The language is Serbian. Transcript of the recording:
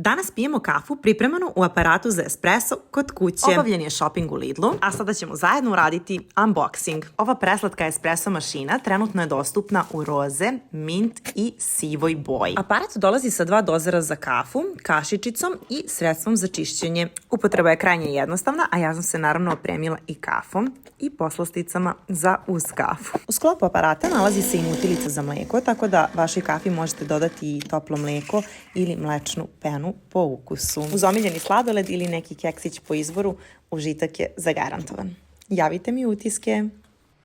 Danas pijemo kafu pripremanu u aparatu za espresso kod kuće. Obavljen je shopping u Lidlu, a sada ćemo zajedno uraditi unboxing. Ova preslatka espresso mašina trenutno je dostupna u roze, mint i sivoj boji. Aparat dolazi sa 2 dozera za kafu, kašičicom i sredstvom za čišćenje. Upotreba je krajnje jednostavna, a ja sam se naravno opremila i kafom i poslasticama za uz kafu. U sklopu aparata nalazi se i mutilica za mleko, tako da vašoj kafi možete dodati i toplo mleko ili mlečnu penu po ukusu. Uz omiljeni sladoled ili neki keksić po izboru, užitak je zagarantovan. Javite mi utiske.